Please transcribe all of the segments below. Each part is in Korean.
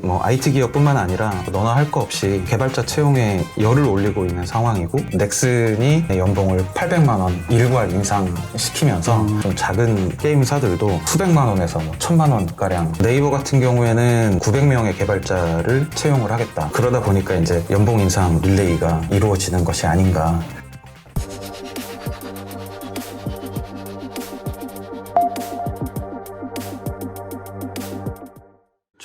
뭐 IT 기업뿐만 아니라 너나 할 거 없이 개발자 채용에 열을 올리고 있는 상황이고, 넥슨이 연봉을 800만 원 일괄 인상시키면서 좀 작은 게임사들도 수백만 원에서 뭐 1000만 원 가량, 네이버 같은 경우에는 900명의 개발자를 채용을 하겠다. 그러다 보니까 이제 연봉 인상 릴레이가 이루어지는 것이 아닌가.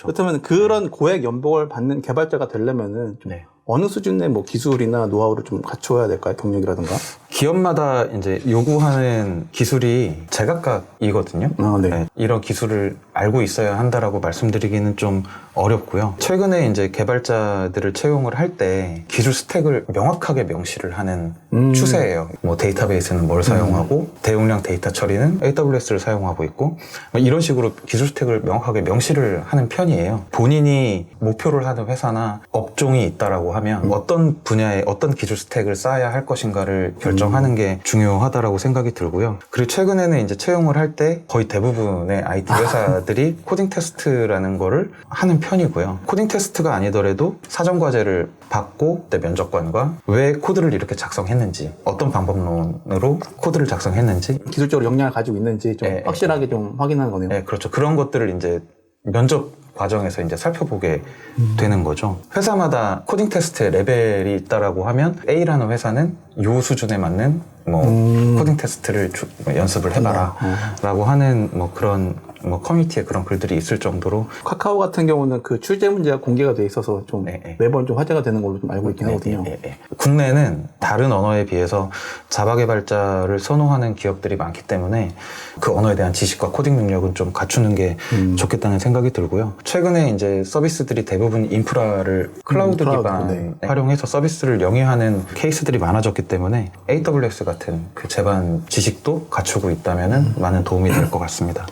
그렇다면 그런 고액 연봉을 받는 개발자가 되려면은 좀 어느 수준의 뭐 기술이나 노하우를 좀 갖춰야 될까요? 경력이라든가? 기업마다 이제 요구하는 기술이 제각각이거든요. 네, 이런 기술을 알고 있어야 한다라고 말씀드리기는 좀 어렵고요. 최근에 이제 개발자들을 채용을 할 때 기술 스택을 명확하게 명시를 하는 추세예요. 뭐 데이터베이스는 뭘 사용하고 대용량 데이터 처리는 AWS를 사용하고 있고, 뭐 이런 식으로 기술 스택을 명확하게 명시를 하는 편이에요. 본인이 목표를 하는 회사나 업종이 있다라고 하면 어떤 분야에 어떤 기술 스택을 쌓아야 할 것인가를 결정하는 게 중요하다라고 생각이 들고요. 그리고 최근에는 이제 채용을 할 때 거의 대부분의 IT 회사들이 코딩 테스트라는 거를 하는 편이고요. 코딩 테스트가 아니더라도 사전 과제를 받고 내 면접관과 왜 코드를 이렇게 작성했는지, 어떤 방법론으로 코드를 작성했는지, 기술적으로 역량을 가지고 있는지 좀 확실하게 좀 확인하는 거네요. 네, 그렇죠. 그런 것들을 이제 면접 과정에서 이제 살펴보게 되는 거죠. 회사마다 코딩 테스트의 레벨이 있다라고 하면 A라는 회사는 요 수준에 맞는 뭐 코딩 테스트를 연습을 해봐라 라고 하는 뭐 그런 뭐 커뮤니티에 그런 글들이 있을 정도로. 카카오 같은 경우는 그 출제 문제가 공개가 돼 있어서 좀 매번 좀 화제가 되는 걸로 좀 알고 있긴 하거든요. 국내는 다른 언어에 비해서 자바 개발자를 선호하는 기업들이 많기 때문에 그 언어에 대한 지식과 코딩 능력은 좀 갖추는 게 좋겠다는 생각이 들고요. 최근에 이제 서비스들이 대부분 인프라를 클라우드 기반 활용해서 서비스를 영위하는 케이스들이 많아졌기 때문에 AWS 같은 그 제반 지식도 갖추고 있다면 많은 도움이 될 것 같습니다.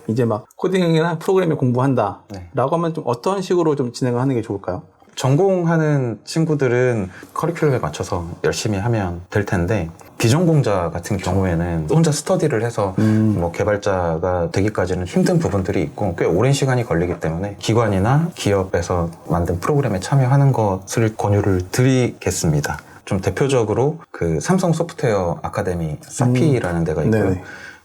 이제 막 코딩이나 프로그래밍 공부한다 라고 하면 좀 어떤 식으로 좀 진행을 하는 게 좋을까요? 전공하는 친구들은 커리큘럼에 맞춰서 열심히 하면 될 텐데, 비전공자 같은 경우에는 혼자 스터디를 해서 뭐 개발자가 되기까지는 힘든 부분들이 있고 꽤 오랜 시간이 걸리기 때문에 기관이나 기업에서 만든 프로그램에 참여하는 것을 권유를 드리겠습니다. 좀 대표적으로 그 삼성 소프트웨어 아카데미 사피라는 데가 있고요.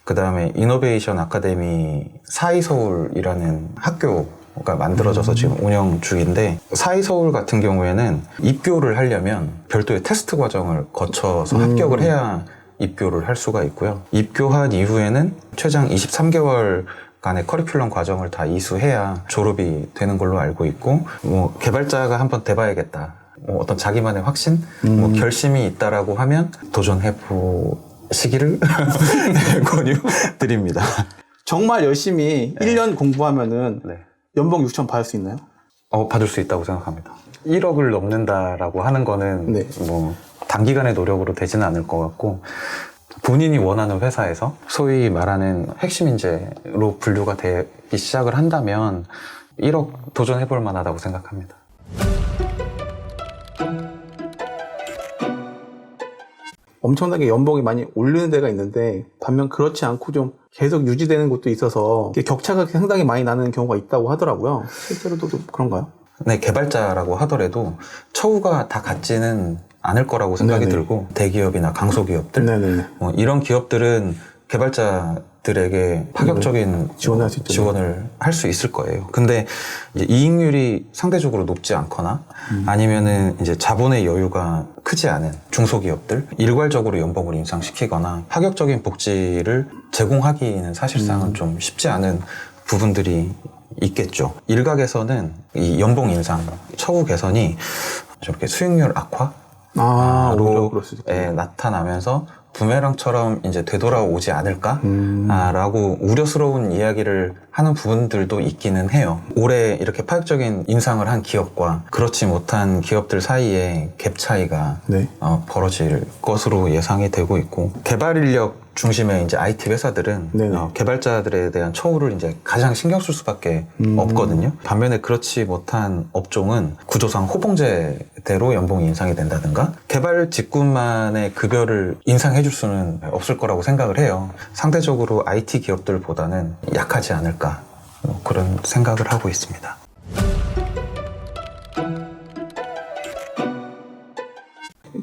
그 다음에 이노베이션 아카데미 사이서울이라는 학교가 만들어져서 지금 운영 중인데, 사이서울 같은 경우에는 입교를 하려면 별도의 테스트 과정을 거쳐서 합격을 해야 입교를 할 수가 있고요. 입교한 이후에는 최장 23개월 간의 커리큘럼 과정을 다 이수해야 졸업이 되는 걸로 알고 있고, 뭐 개발자가 한번 돼봐야겠다, 뭐 어떤 자기만의 확신, 뭐 결심이 있다라고 하면 도전해보시기를 권유드립니다. 정말 열심히 1년 공부하면은 연봉 6천 받을 수 있나요? 받을 수 있다고 생각합니다. 1억을 넘는다라고 하는 거는 뭐 단기간의 노력으로 되지는 않을 것 같고, 본인이 원하는 회사에서 소위 말하는 핵심 인재로 분류가 되기 시작을 한다면 1억 도전해볼 만하다고 생각합니다. 엄청나게 연봉이 많이 오르는 데가 있는데 반면 그렇지 않고 좀 계속 유지되는 곳도 있어서 격차가 상당히 많이 나는 경우가 있다고 하더라고요. 실제로도 좀 그런가요? 네, 개발자라고 하더라도 처우가 다 같지는 않을 거라고 생각이 들고, 대기업이나 강소기업들 뭐 이런 기업들은 개발자들에게 파격적인 지원을 할 수 있을 거예요. 근데 이제 이익률이 상대적으로 높지 않거나 아니면은 이제 자본의 여유가 크지 않은 중소기업들, 일괄적으로 연봉을 인상시키거나 파격적인 복지를 제공하기는 사실상은 좀 쉽지 않은 부분들이 있겠죠. 일각에서는 이 연봉 인상, 처우 개선이 저렇게 수익률 악화로 나타나면서 부메랑처럼 이제 되돌아오지 않을까라고 우려스러운 이야기를 하는 부분들도 있기는 해요. 올해 이렇게 파격적인 인상을 한 기업과 그렇지 못한 기업들 사이에 갭 차이가 벌어질 것으로 예상이 되고 있고, 개발 인력 중심의 이제 IT 회사들은 네네. 개발자들에 대한 처우를 이제 가장 신경 쓸 수밖에 없거든요. 반면에 그렇지 못한 업종은 구조상 호봉제대로 연봉이 인상이 된다든가 개발 직군만의 급여를 인상해 줄 수는 없을 거라고 생각을 해요. 상대적으로 IT 기업들보다는 약하지 않을까 그런 생각을 하고 있습니다.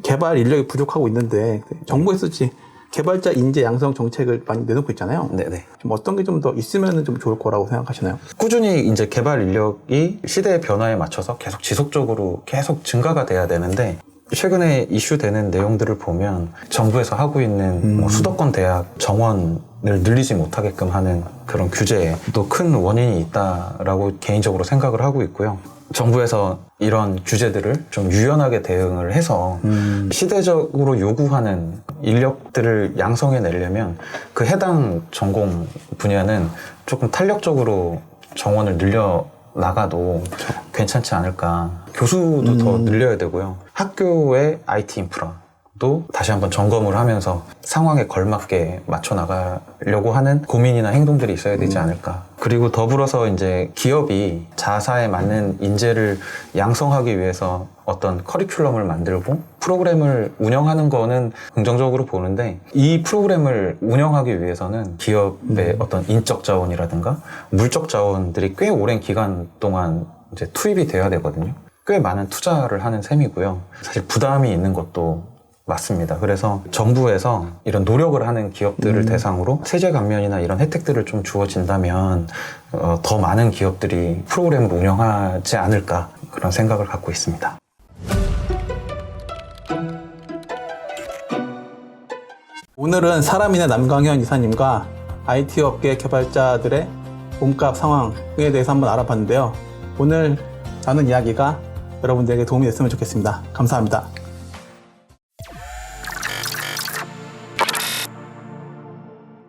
개발 인력이 부족하고 있는데 정부에서 개발자 인재 양성 정책을 많이 내놓고 있잖아요. 네네. 좀 어떤 게 좀 더 있으면 좀 좋을 거라고 생각하시나요? 꾸준히 이제 개발 인력이 시대의 변화에 맞춰서 계속 지속적으로 계속 증가가 돼야 되는데 최근에 이슈되는 내용들을 보면 정부에서 하고 있는 뭐 수도권 대학 정원을 늘리지 못하게끔 하는 그런 규제에 또 큰 원인이 있다라고 개인적으로 생각을 하고 있고요. 정부에서 이런 규제들을 좀 유연하게 대응을 해서 시대적으로 요구하는 인력들을 양성해 내려면 그 해당 전공 분야는 조금 탄력적으로 정원을 늘려 나가도 괜찮지 않을까. 교수도 더 늘려야 되고요. 학교의 IT 인프라도 다시 한번 점검을 하면서 상황에 걸맞게 맞춰 나가려고 하는 고민이나 행동들이 있어야 되지 않을까. 그리고 더불어서 이제 기업이 자사에 맞는 인재를 양성하기 위해서 어떤 커리큘럼을 만들고 프로그램을 운영하는 거는 긍정적으로 보는데 이 프로그램을 운영하기 위해서는 기업의 어떤 인적 자원이라든가 물적 자원들이 꽤 오랜 기간 동안 이제 투입이 돼야 되거든요. 꽤 많은 투자를 하는 셈이고요. 사실 부담이 있는 것도 맞습니다. 그래서 정부에서 이런 노력을 하는 기업들을 대상으로 세제 감면이나 이런 혜택들을 좀 주어진다면 더 많은 기업들이 프로그램을 운영하지 않을까 그런 생각을 갖고 있습니다. 오늘은 사람인의 남강현 이사님과 IT 업계 개발자들의 몸값 상황에 대해서 한번 알아봤는데요. 오늘 나눈 이야기가 여러분들에게 도움이 됐으면 좋겠습니다. 감사합니다.